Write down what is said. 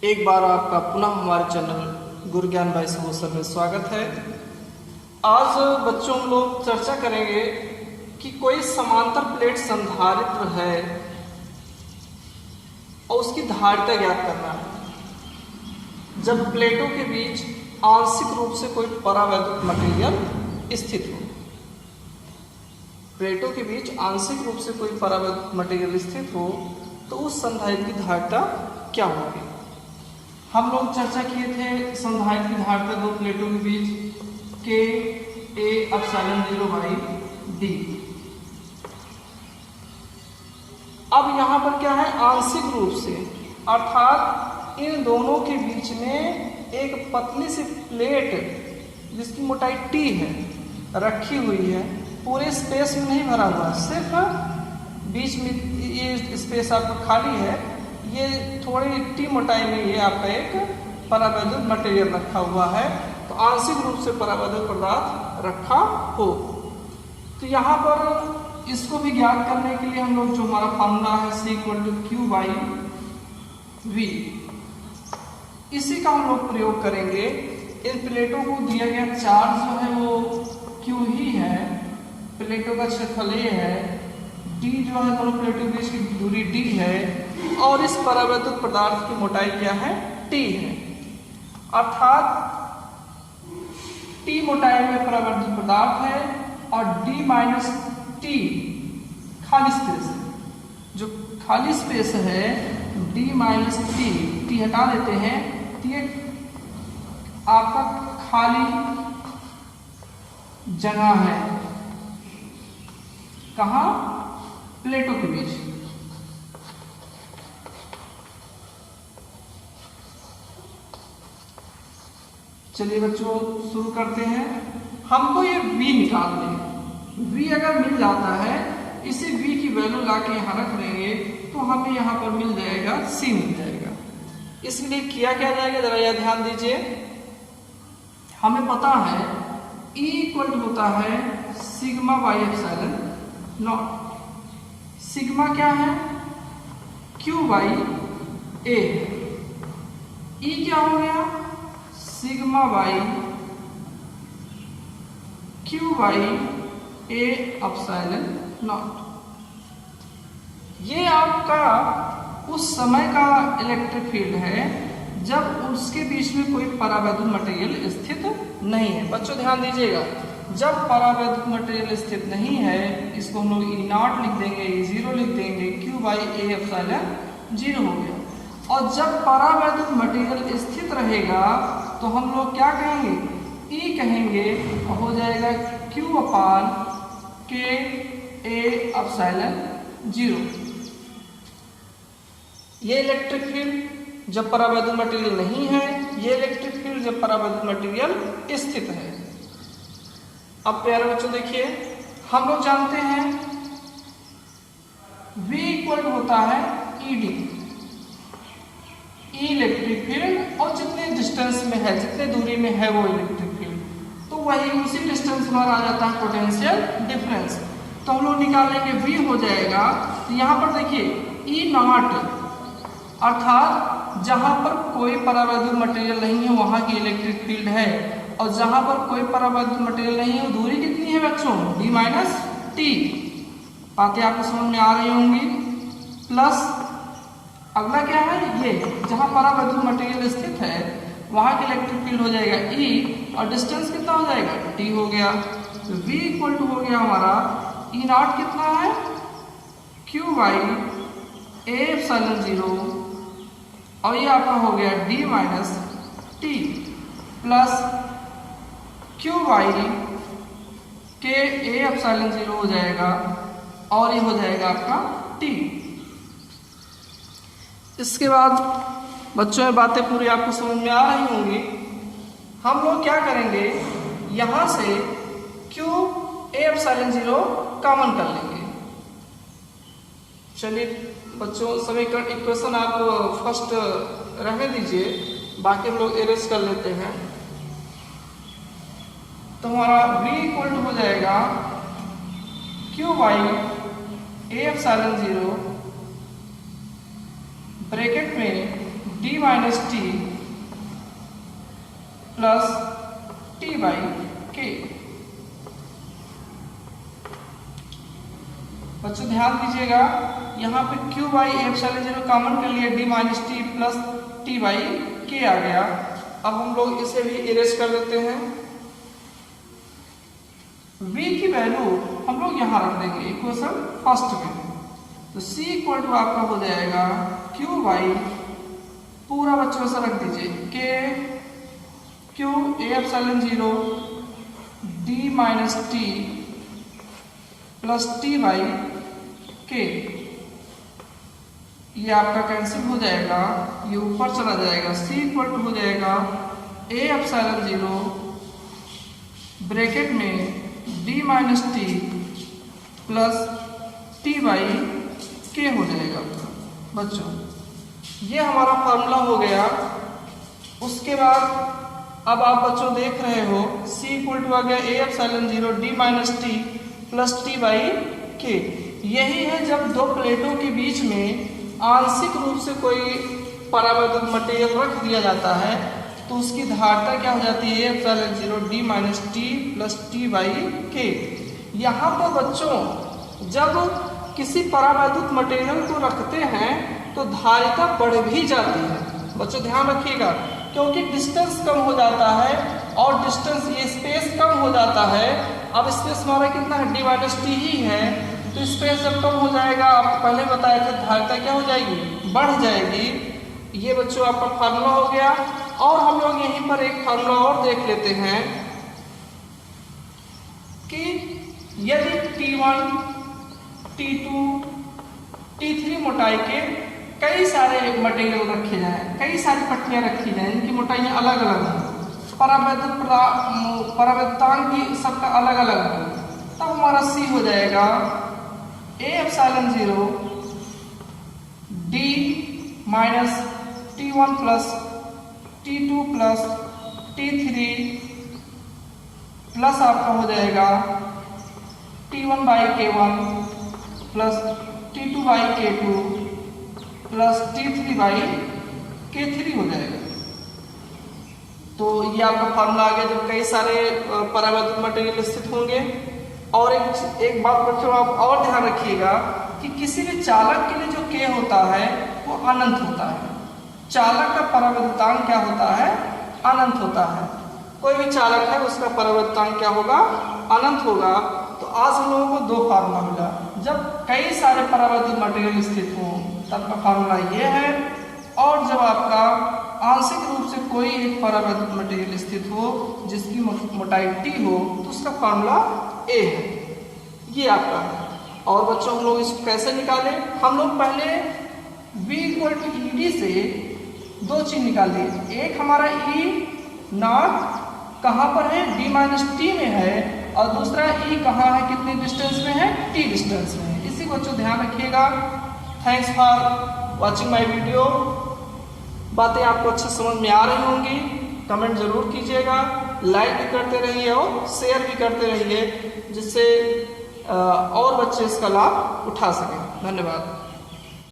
एक बार आपका पुनः हमारे चैनल गुरु ज्ञान बाई सर में स्वागत है। आज बच्चों हम लोग चर्चा करेंगे कि कोई समांतर प्लेट संधारित्र है और उसकी धारिता ज्ञात करना है जब प्लेटों के बीच आंशिक रूप से कोई परावैद्युत मटेरियल स्थित हो। प्लेटों के बीच आंशिक रूप से कोई परावैद्युत मटेरियल स्थित हो तो उस संधारित्र की धारिता क्या होगी। हम लोग चर्चा किए थे संधारित्र की धारिता दो प्लेटों के बीच के ए एप्सिलॉन 0 बाई डी। अब यहां पर क्या है, आंशिक रूप से अर्थात इन दोनों के बीच में एक पतली सी प्लेट जिसकी मोटाई टी है रखी हुई है। पूरे स्पेस में नहीं भरा हुआ, सिर्फ बीच में ये स्पेस आपका खाली है। ये थोड़ी टी मोटाई में ये आपका एक परावैद्युत मटेरियल रखा हुआ है, तो आंशिक रूप से परावैद्युत पदार्थ रखा हो। तो यहाँ पर इसको भी ज्ञात करने के लिए हम लोग जो हमारा फॉर्मूला है C=Q/V, इसी का हम लोग प्रयोग करेंगे। इन प्लेटों को दिया गया चार्ज जो है वो Q ही है, प्लेटों का क्षेत्रफल A है, D जो है दोनों प्लेटों के बीच की दूरी D है और इस परावैद्युत पदार्थ की मोटाई क्या है, T है। अर्थात T मोटाई में परावैद्युत पदार्थ है और D माइनस T खाली स्पेस है। जो खाली स्पेस है D माइनस T हटा देते हैं तो ये आपका खाली जगह है। कहाँ? प्लेटों के बीच। चलिए बच्चों शुरू करते हैं। हमको ये V निकालना है। V अगर मिल जाता है, इसी V की वैल्यू लाके यहाँ रख देंगे तो हमें यहाँ पर मिल जाएगा C मिल जाएगा। इसलिए किया क्या जाएगा, जरा यह ध्यान दीजिए। हमें पता है E इक्वल होता है sigma by epsilon not. Sigma क्या है, Q बाई A। E क्या हो गया, sigma by Q by A epsilon not. ये आपका उस समय का इलेक्ट्रिक फील्ड है जब उसके बीच में कोई परावैद्युत मटेरियल स्थित नहीं है। बच्चों ध्यान दीजिएगा, जब परावैद्युत मटेरियल स्थित नहीं है इसको हम लोग E0 लिख देंगे, E0 लिख देंगे, Q बाई A एप्सिलॉन 0 हो गया। और जब परावैद्युत मटेरियल स्थित रहेगा तो हम लोग क्या कहेंगे, E कहेंगे, हो जाएगा Q upon K A epsilon 0। ये इलेक्ट्रिक फील्ड जब परावैद्युत मटेरियल नहीं है, ये इलेक्ट्रिक फील्ड जब परावैद्युत मटेरियल स्थित है। अब प्यारे बच्चों देखिए, हम लोग जानते हैं V इक्वल होता है ED, E इलेक्ट्रिक फील्ड, और जितने डिस्टेंस में है, जितने दूरी में है वो इलेक्ट्रिक फील्ड, तो वही उसी डिस्टेंस पर आ जाता है पोटेंशियल डिफरेंस। तो हम लोग निकालेंगे V हो जाएगा। तो यहाँ पर देखिए E0 अर्थात जहां पर कोई परावैद्युत मटेरियल नहीं है वहां की इलेक्ट्रिक फील्ड है, और जहां पर कोई परावैद्युत मटेरियल नहीं है दूरी कितनी है बच्चों, D माइनस T। बातें आपको समझ में आ रही होंगी। प्लस अगला क्या है, ये जहां परावैद्युत मटेरियल स्थित है वहां की इलेक्ट्रिक फील्ड हो जाएगा E, और डिस्टेंस कितना हो जाएगा, T हो गया। तो V इक्वल टू हो गया हमारा E0 कितना है, Q बाई A एप्सिलॉन 0, और ये आपका हो गया D minus T plus Q by K A epsilon 0 हो जाएगा, और ये हो जाएगा आपका T। इसके बाद बच्चों में बातें पूरी आपको समझ में आ रही होंगी। हम लोग क्या करेंगे, यहां से Q A एप्सिलॉन 0 कॉमन कर लेंगे। चलिए बच्चों समीकरण इक्वेशन आप फर्स्ट रहने दीजिए, बाकी हम लोग एरेज कर लेते हैं। तो हमारा V इक्वल हो जाएगा Q by A epsilon 0 bracket में D minus T plus T by K. बच्चों ध्यान दीजिएगा, यहाँ पे Q by epsilon zero common कर लिए, D minus T plus T by K आ गया। अब हम लोग इसे भी इरेज कर देते हैं। v की वैल्यू हम लोग यहाँ रख देंगे इक्वेशन फर्स्ट में, तो c इक्वल टू आपका हो जाएगा q बाई पूरा बच्चों से रख दीजिए k q epsilon zero d minus T plus T by के। ये आपका कैंसिल हो जाएगा, ये ऊपर चला जाएगा, c इक्वल टू हो जाएगा a एप्सिलॉन जीरो ब्रैकेट में d minus T plus T by के हो जाएगा। बच्चों ये हमारा फॉर्मूला हो गया। उसके बाद अब आप बच्चों देख रहे हो c इक्वल टू आ गया a epsilon zero d minus T plus T by के। यही है जब दो प्लेटों के बीच में आंशिक रूप से कोई परावैद्युत मटेरियल रख दिया जाता है तो उसकी धारता क्या हो जाती है, epsilon zero D minus T plus T by के। यहाँ पर बच्चों जब किसी परावैद्युत मटेरियल को रखते हैं तो धारिता बढ़ भी जाती है। बच्चों ध्यान रखिएगा, क्योंकि डिस्टेंस कम हो जाता है और डिस्टेंस ये स्पेस कम हो जाता है। अब स्पेस हमारा कितना है, डी माइनस टी ही है, तो स्पेस जब कम हो जाएगा, आपको पहले बताया था धारिता क्या हो जाएगी, बढ़ जाएगी। ये बच्चों आपका फार्मूला हो गया। और हम लोग यहीं पर एक फार्मूला और देख लेते हैं कि यदि T1, T2, T3 मोटाई के कई सारे मटेरियल रखे जाएं, कई सारी पट्टियां रखी जाएं, इनकी मोटाइयां अलग अलग हैं, परावैद्युतांक की सबका अलग अलग है, तब हमारा C हो जाएगा a epsilon zero d minus T1 plus T2 plus T3 plus आपका हो जाएगा T1 by K1 plus T2 by K2 plus T3 by K3 हो जाएगा। तो ये आपका फॉर्मूला आ गया जब कई सारे परावैद्युत मटेरियल स्थित होंगे। और एक बात बच्चों आप और ध्यान रखिएगा कि किसी भी चालक के लिए जो K होता है वो अनंत होता है। चालक का परावैद्युतांक क्या होता है, अनंत होता है। कोई भी चालक है उसका परावैद्युतांक क्या होगा, अनंत होगा। तो आज हम लोगों को दो फार्मूला मिला, जब कई सारे परावैद्युत मटेरियल स्थित हो तब का फार्मूला ये है, और जब आपका आंशिक रूप से कोई एक परावैद्युत मटेरियल स्थित हो जिसकी मोटाई T हो तो उसका फार्मूला A है। ये आपका है। और बच्चों हम लोग इसको कैसे निकालें, हम लोग पहले V इक्वल टू ED से दो चीज निकाल दिए। एक हमारा E नॉट कहाँ पर है, D माइनस टी में है, और दूसरा E कहाँ है, कितने डिस्टेंस में है, T डिस्टेंस में है। इसी को बच्चों ध्यान रखिएगा। Thanks for watching my video. बातें आपको अच्छे समझ में आ रही होंगी, कमेंट जरूर कीजिएगा, लाइक भी करते रहिए और शेयर भी करते रहिए, जिससे और बच्चे इसका लाभ उठा सकें। धन्यवाद।